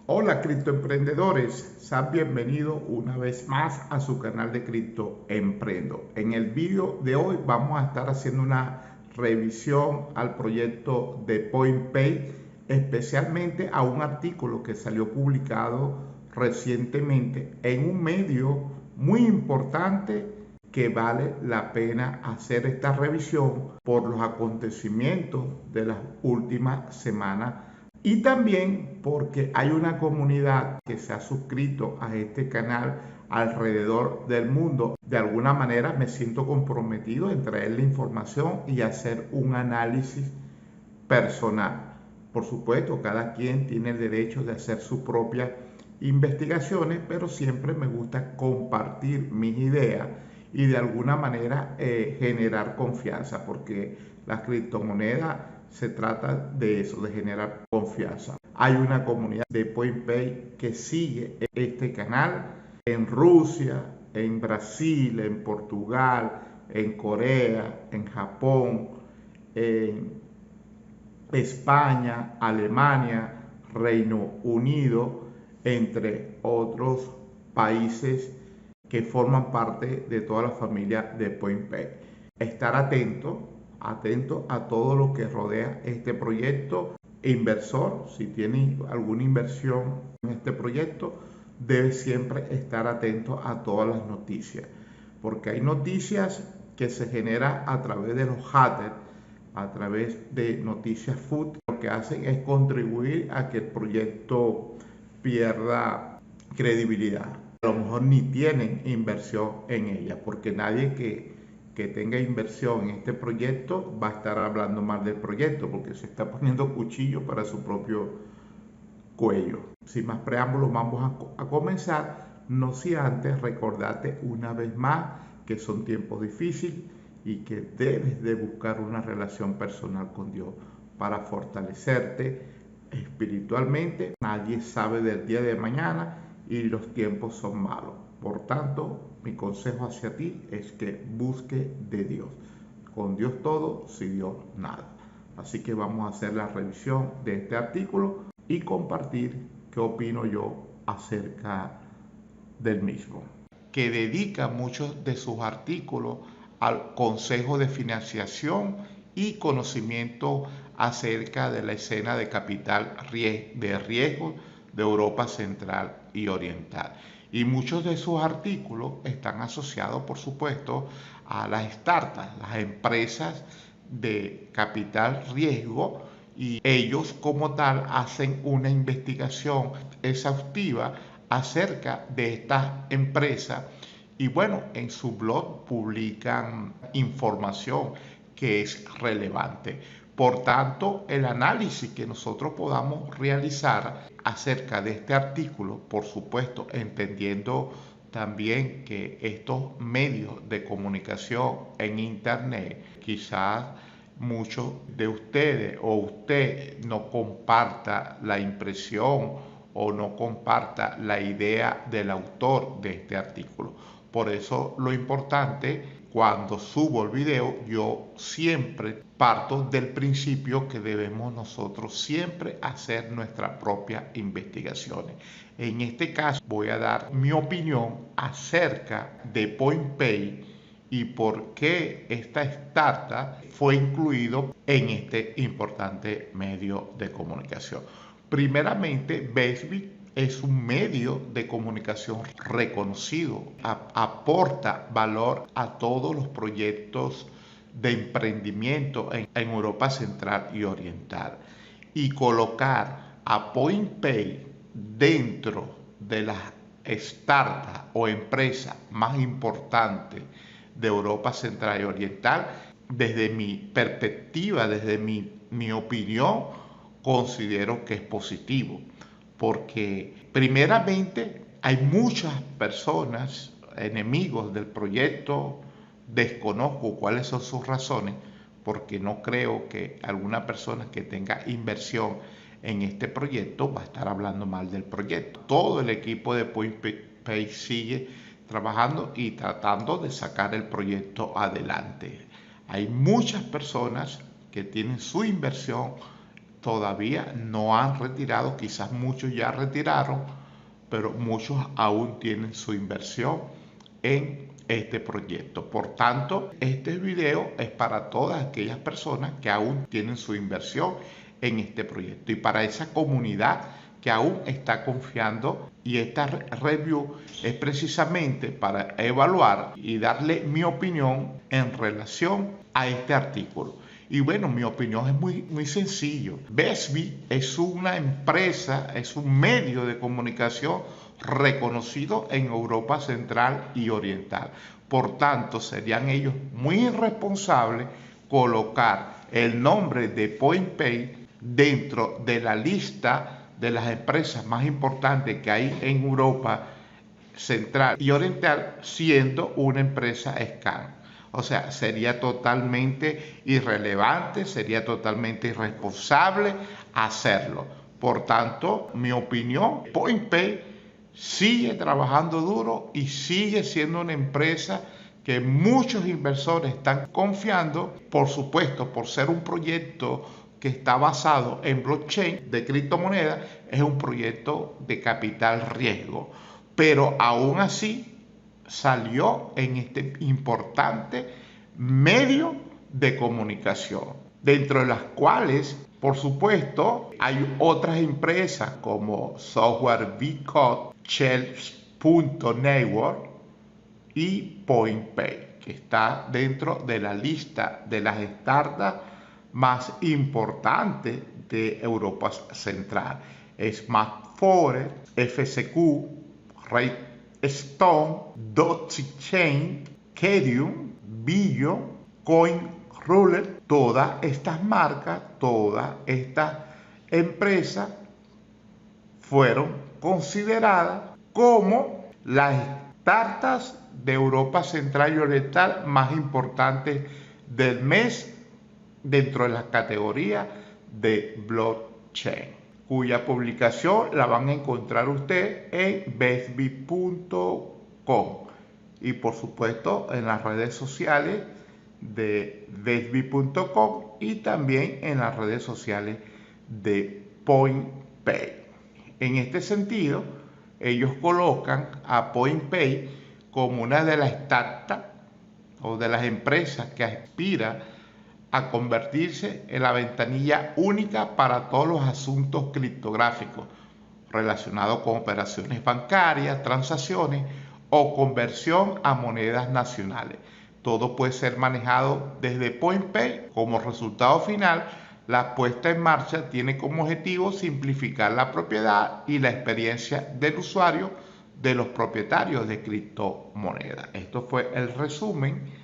Hola criptoemprendedores, sean bienvenidos una vez más a su canal de Cripto Emprendo. En el vídeo de hoy vamos a estar haciendo una revisión al proyecto de PointPay, especialmente a un artículo que salió publicado recientemente en un medio muy importante que vale la pena hacer esta revisión por los acontecimientos de las últimas semanas y también porque hay una comunidad que se ha suscrito a este canal alrededor del mundo. De alguna manera me siento comprometido en traer la información y hacer un análisis personal. Por supuesto, cada quien tiene el derecho de hacer sus propias investigaciones, pero siempre me gusta compartir mis ideas y de alguna manera generar confianza, porque las criptomonedas se trata de eso, de generar confianza. Hay una comunidad de PointPay que sigue este canal en Rusia, en Brasil, en Portugal, en Corea, en Japón, en España, Alemania, Reino Unido, entre otros países que forman parte de toda la familia de PointPay. Estar atento a todo lo que rodea este proyecto. Inversor, si tiene alguna inversión en este proyecto, debe siempre estar atento a todas las noticias, porque hay noticias que se generan a través de los hackers, a través de Noticias Food. Lo que hacen es contribuir a que el proyecto pierda credibilidad. A lo mejor ni tienen inversión en ella, porque nadie que tenga inversión en este proyecto va a estar hablando mal del proyecto, porque se está poniendo cuchillo para su propio cuello. Sin más preámbulos, vamos a comenzar, no sin antes recordarte una vez más que son tiempos difíciles y que debes de buscar una relación personal con Dios para fortalecerte espiritualmente. Nadie sabe del día de mañana y los tiempos son malos. Por tanto, mi consejo hacia ti es que busque de Dios. Con Dios todo, sin Dios nada. Así que vamos a hacer la revisión de este artículo y compartir qué opino yo acerca del mismo, que dedica muchos de sus artículos al consejo de financiación y conocimiento acerca de la escena de capital de riesgo de Europa Central y Oriental. Y muchos de sus artículos están asociados, por supuesto, a las startups, las empresas de capital riesgo, y ellos como tal hacen una investigación exhaustiva acerca de estas empresas y bueno, en su blog publican información que es relevante. Por tanto, el análisis que nosotros podamos realizar acerca de este artículo, por supuesto, entendiendo también que estos medios de comunicación en Internet, quizás muchos de ustedes o usted no comparta la impresión o no comparta la idea del autor de este artículo. Por eso lo importante, cuando subo el video, yo siempre parto del principio que debemos nosotros siempre hacer nuestras propias investigaciones. En este caso voy a dar mi opinión acerca de PointPay y por qué esta startup fue incluido en este importante medio de comunicación. Primeramente, Bitsbit es un medio de comunicación reconocido, aporta valor a todos los proyectos de emprendimiento en Europa Central y Oriental. Y colocar a PointPay dentro de las startups o empresas más importantes de Europa Central y Oriental, desde mi perspectiva, desde mi opinión, considero que es positivo, porque primeramente hay muchas personas, enemigos del proyecto, desconozco cuáles son sus razones, porque no creo que alguna persona que tenga inversión en este proyecto va a estar hablando mal del proyecto. Todo el equipo de PointPay sigue trabajando y tratando de sacar el proyecto adelante. Hay muchas personas que tienen su inversión todavía no han retirado, quizás muchos ya retiraron, pero muchos aún tienen su inversión en este proyecto. Por tanto, este video es para todas aquellas personas que aún tienen su inversión en este proyecto y para esa comunidad que aún está confiando, y esta review es precisamente para evaluar y darle mi opinión en relación a este artículo. Y bueno, mi opinión es muy sencillo. BESBI es una empresa, es un medio de comunicación reconocido en Europa Central y Oriental. Por tanto, serían ellos muy irresponsables colocar el nombre de PointPay dentro de la lista de las empresas más importantes que hay en Europa Central y Oriental, siendo una empresa scam. O sea, sería totalmente irrelevante, sería totalmente irresponsable hacerlo. Por tanto, mi opinión, PointPay sigue trabajando duro y sigue siendo una empresa que muchos inversores están confiando, por supuesto, por ser un proyecto que está basado en blockchain de criptomonedas. Es un proyecto de capital riesgo, pero aún así salió en este importante medio de comunicación, dentro de las cuales, por supuesto, hay otras empresas como Software VCode, Shells.network y PointPay, que está dentro de la lista de las startups más importantes de Europa Central. Smart Forest, FCQ, Stone, DogeChain, Ethereum, Billion, CoinRuler, todas estas marcas, todas estas empresas fueron consideradas como las startups de Europa Central y Oriental más importantes del mes dentro de la categoría de blockchain, cuya publicación la van a encontrar usted en besbi.com y por supuesto en las redes sociales de besbi.com y también en las redes sociales de PointPay. En este sentido, ellos colocan a PointPay como una de las startups o de las empresas que aspira a convertirse en la ventanilla única para todos los asuntos criptográficos relacionados con operaciones bancarias, transacciones o conversión a monedas nacionales. Todo puede ser manejado desde PointPay. Como resultado final, la puesta en marcha tiene como objetivo simplificar la propiedad y la experiencia del usuario de los propietarios de criptomonedas. Esto fue el resumen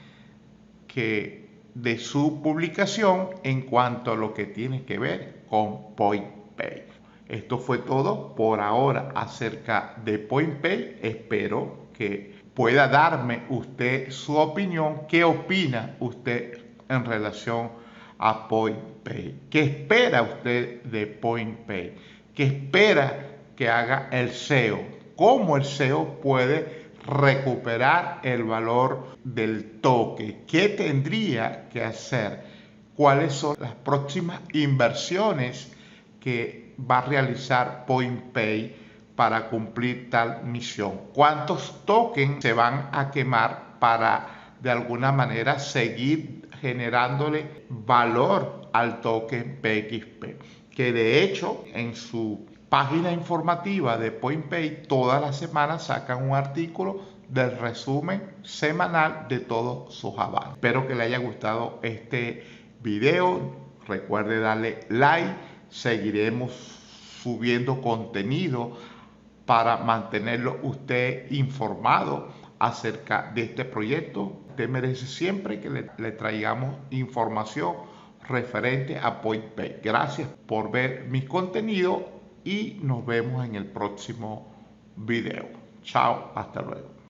de su publicación en cuanto a lo que tiene que ver con PointPay. Esto fue todo por ahora acerca de PointPay. Espero que pueda darme usted su opinión. ¿Qué opina usted en relación a PointPay? ¿Qué espera usted de PointPay? ¿Qué espera que haga el CEO? ¿Cómo el CEO puede recuperar el valor del toque? ¿Qué tendría que hacer? ¿Cuáles son las próximas inversiones que va a realizar PointPay para cumplir tal misión? ¿Cuántos tokens se van a quemar para de alguna manera seguir generándole valor al token PXP? Que de hecho en su página informativa de PointPay todas las semanas sacan un artículo del resumen semanal de todos sus avances. Espero que le haya gustado este video. Recuerde darle like. Seguiremos subiendo contenido para mantenerlo usted informado acerca de este proyecto. Usted merece siempre que le traigamos información referente a PointPay. Gracias por ver mis contenidos y nos vemos en el próximo video. Chao, hasta luego.